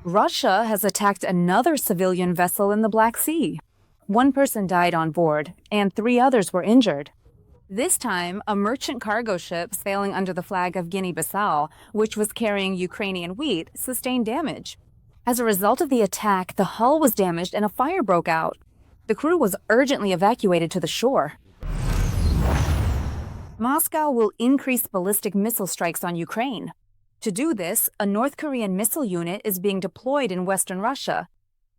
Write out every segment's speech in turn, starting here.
Russia has attacked another civilian vessel in the Black Sea. One person died on board, and 3 others were injured. This time, a merchant cargo ship sailing under the flag of Guinea-Bissau, which was carrying Ukrainian wheat, sustained damage. As a result of the attack, the hull was damaged and a fire broke out. The crew was urgently evacuated to the shore. Moscow will increase ballistic missile strikes on Ukraine. To do this, a North Korean missile unit is being deployed in western Russia.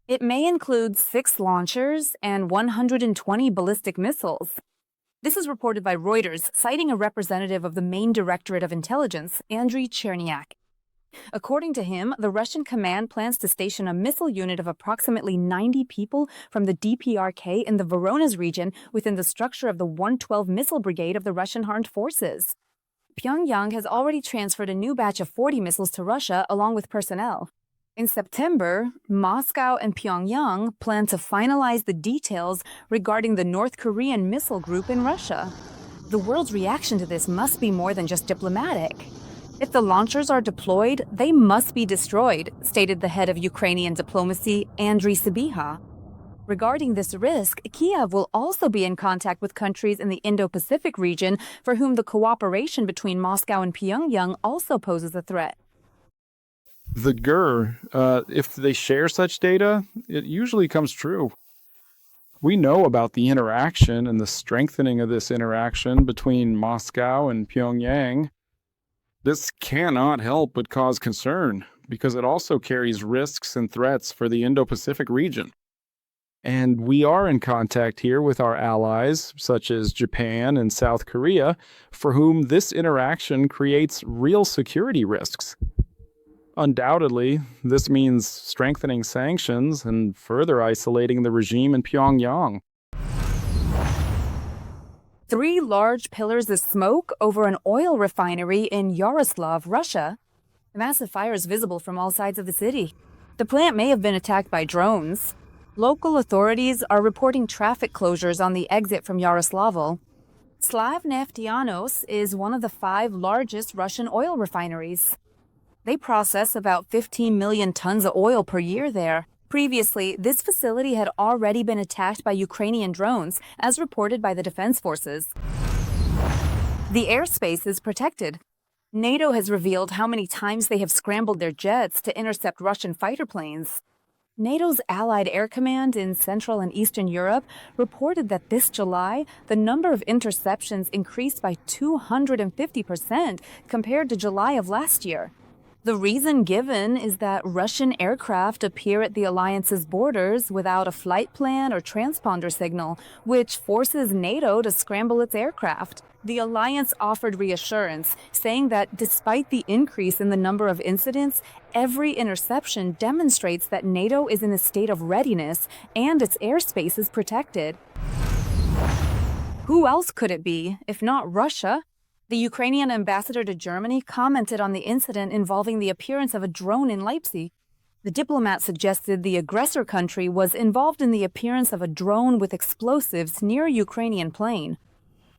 It may include 6 launchers and 120 ballistic missiles. This is reported by Reuters, citing a representative of the main Directorate of Intelligence, Andriy Chernyak. According to him, the Russian command plans to station a missile unit of approximately 90 people from the DPRK in the Voronezh region within the structure of the 112 Missile Brigade of the Russian Armed Forces. Pyongyang has already transferred a new batch of 40 missiles to Russia along with personnel. In September, Moscow and Pyongyang plan to finalize the details regarding the North Korean missile group in Russia. The world's reaction to this must be more than just diplomatic. If the launchers are deployed, they must be destroyed, stated the head of Ukrainian diplomacy, Andriy Sybiha. Regarding this risk, Kyiv will also be in contact with countries in the Indo-Pacific region for whom the cooperation between Moscow and Pyongyang also poses a threat. The GER, if they share such data, it usually comes true. We know about the interaction and the strengthening of this interaction between Moscow and Pyongyang. This cannot help but cause concern because it also carries risks and threats for the Indo-Pacific region. And we are in contact here with our allies, such as Japan and South Korea, for whom this interaction creates real security risks. Undoubtedly, this means strengthening sanctions and further isolating the regime in Pyongyang. 3 large pillars of smoke over an oil refinery in Yaroslavl, Russia. Massive fires visible from all sides of the city. The plant may have been attacked by drones. Local authorities are reporting traffic closures on the exit from Yaroslavl. Slavnefteyanos is one of the 5 largest Russian oil refineries. They process about 15 million tons of oil per year there. Previously, this facility had already been attacked by Ukrainian drones, as reported by the defense forces. The airspace is protected. NATO has revealed how many times they have scrambled their jets to intercept Russian fighter planes. NATO's Allied Air Command in Central and Eastern Europe reported that this July, the number of interceptions increased by 250% compared to July of last year. The reason given is that Russian aircraft appear at the alliance's borders without a flight plan or transponder signal, which forces NATO to scramble its aircraft. The alliance offered reassurance, saying that despite the increase in the number of incidents, every interception demonstrates that NATO is in a state of readiness and its airspace is protected. Who else could it be, if not Russia? The Ukrainian Ambassador to Germany commented on the incident involving the appearance of a drone in Leipzig. The diplomat suggested the aggressor country was involved in the appearance of a drone with explosives near a Ukrainian plane.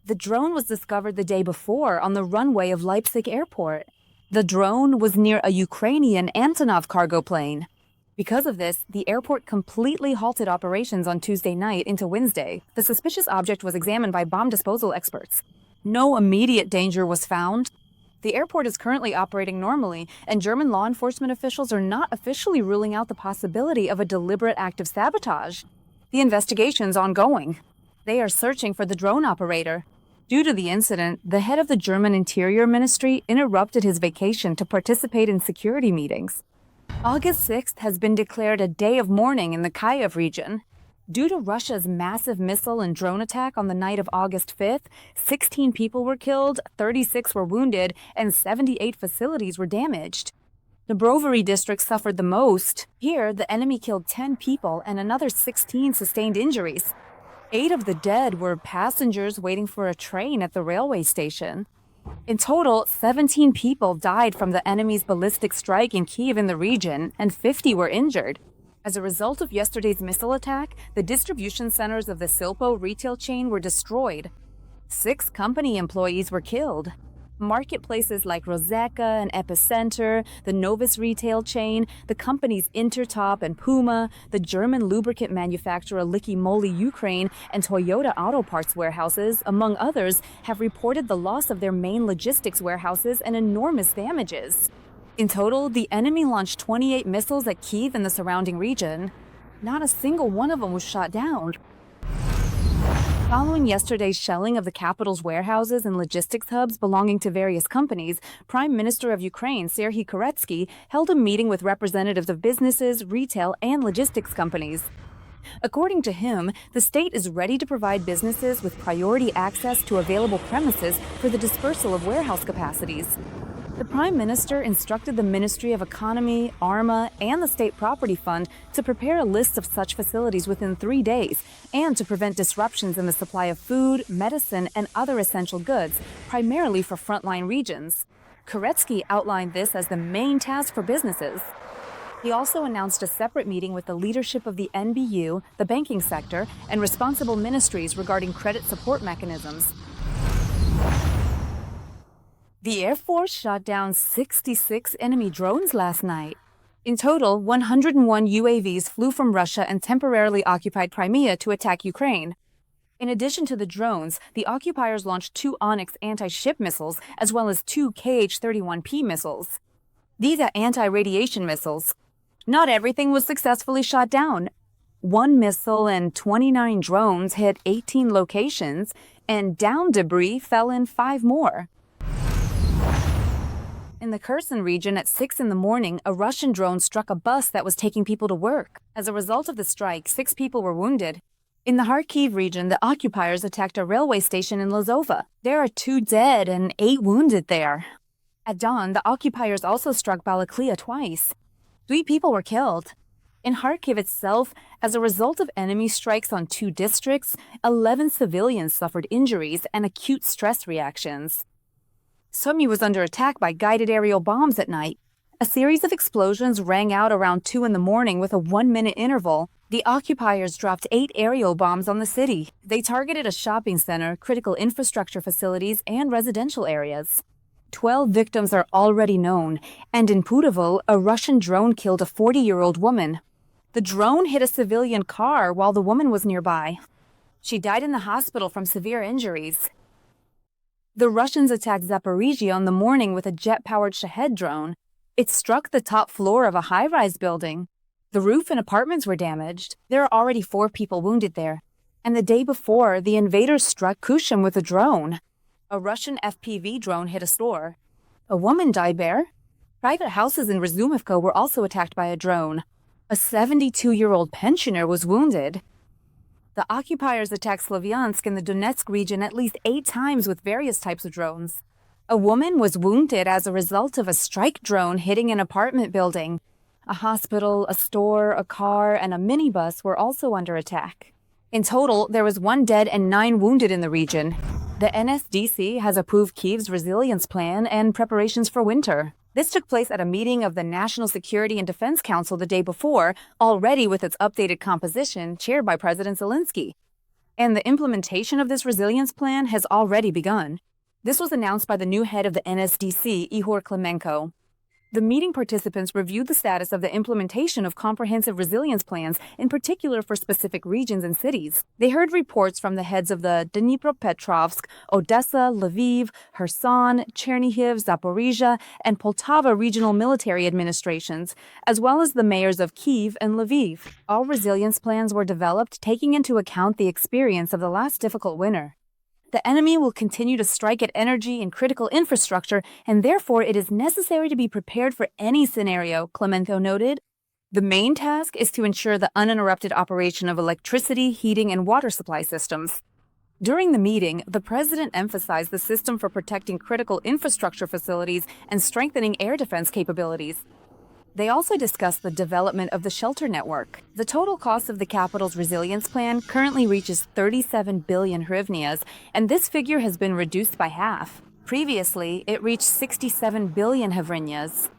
The drone was discovered the day before on the runway of Leipzig airport. The drone was near a Ukrainian Antonov cargo plane. Because of this, the airport completely halted operations on Tuesday night into Wednesday. The suspicious object was examined by bomb disposal experts. No immediate danger was found. The airport is currently operating normally, and German law enforcement officials are not officially ruling out the possibility of a deliberate act of sabotage. The investigation's ongoing. They are searching for the drone operator. Due to the incident, the head of the German Interior Ministry interrupted his vacation to participate in security meetings. August 6th has been declared a day of mourning in the Kyiv region. Due to Russia's massive missile and drone attack on the night of August 5th, 16 people were killed, 36 were wounded, and 78 facilities were damaged. The Brovary district suffered the most. Here, the enemy killed 10 people and another 16 sustained injuries. 8 of the dead were passengers waiting for a train at the railway station. In total, 17 people died from the enemy's ballistic strike in Kyiv in the region, and 50 were injured. As a result of yesterday's missile attack, the distribution centers of the Silpo retail chain were destroyed. 6 company employees were killed. Marketplaces like Roseka and Epicenter, the Novus retail chain, the companies Intertop and Puma, the German lubricant manufacturer Licky Moly Ukraine, and Toyota Auto Parts warehouses, among others, have reported the loss of their main logistics warehouses and enormous damages. In total, the enemy launched 28 missiles at Kyiv and the surrounding region. Not a single one of them was shot down. Following yesterday's shelling of the capital's warehouses and logistics hubs belonging to various companies, Prime Minister of Ukraine, Serhiy Koretsky, held a meeting with representatives of businesses, retail, and logistics companies. According to him, the state is ready to provide businesses with priority access to available premises for the dispersal of warehouse capacities. The Prime Minister instructed the Ministry of Economy, ARMA, and the State Property Fund to prepare a list of such facilities within 3 days and to prevent disruptions in the supply of food, medicine, and other essential goods, primarily for frontline regions. Koretsky outlined this as the main task for businesses. He also announced a separate meeting with the leadership of the NBU, the banking sector, and responsible ministries regarding credit support mechanisms. The Air Force shot down 66 enemy drones last night. In total, 101 UAVs flew from Russia and temporarily occupied Crimea to attack Ukraine. In addition to the drones, the occupiers launched 2 Onyx anti-ship missiles as well as 2 Kh-31P missiles. These are anti-radiation missiles. Not everything was successfully shot down. 1 missile and 29 drones hit 18 locations, and down debris fell in 5 more. In the Kherson region at 6 in the morning, a Russian drone struck a bus that was taking people to work. As a result of the strike, 6 people were wounded. In the Kyiv region, the occupiers attacked a railway station in Lazova. There are 2 dead and 8 wounded there. At dawn, the occupiers also struck Balaklia twice. 3 people were killed. In Kharkiv itself, as a result of enemy strikes on 2 districts, 11 civilians suffered injuries and acute stress reactions. Sumy was under attack by guided aerial bombs at night. A series of explosions rang out around 2 in the morning with a 1-minute interval. The occupiers dropped 8 aerial bombs on the city. They targeted a shopping center, critical infrastructure facilities, and residential areas. 12 victims are already known, and in Pudovo, a Russian drone killed a 40-year-old woman. The drone hit a civilian car while the woman was nearby. She died in the hospital from severe injuries. The Russians attacked Zaporizhia on the morning with a jet-powered Shahed drone. It struck the top floor of a high-rise building. The roof and apartments were damaged. There are already 4 people wounded there. And the day before, the invaders struck Kushum with a drone. A Russian FPV drone hit a store. A woman died there. Private houses in Razumivka were also attacked by a drone. A 72-year-old pensioner was wounded. The occupiers attacked Slavyansk in the Donetsk region at least 8 times with various types of drones. A woman was wounded as a result of a strike drone hitting an apartment building. A hospital, a store, a car, and a minibus were also under attack. In total, there was 1 dead and 9 wounded in the region. The NSDC has approved Kyiv's resilience plan and preparations for winter. This took place at a meeting of the National Security and Defense Council the day before, already with its updated composition, chaired by President Zelensky. And the implementation of this resilience plan has already begun. This was announced by the new head of the NSDC, Ihor Klimenko. The meeting participants reviewed the status of the implementation of comprehensive resilience plans, in particular for specific regions and cities. They heard reports from the heads of the Dnipropetrovsk, Odessa, Lviv, Kherson, Chernihiv, Zaporizhia, and Poltava regional military administrations, as well as the mayors of Kyiv and Lviv. All resilience plans were developed taking into account the experience of the last difficult winter. The enemy will continue to strike at energy and critical infrastructure, and therefore it is necessary to be prepared for any scenario, Klimenko noted. The main task is to ensure the uninterrupted operation of electricity, heating, and water supply systems. During the meeting, the president emphasized the system for protecting critical infrastructure facilities and strengthening air defense capabilities. They also discussed the development of the shelter network. The total cost of the capital's resilience plan currently reaches 37 billion hryvnias, and this figure has been reduced by half. Previously, it reached 67 billion hryvnias.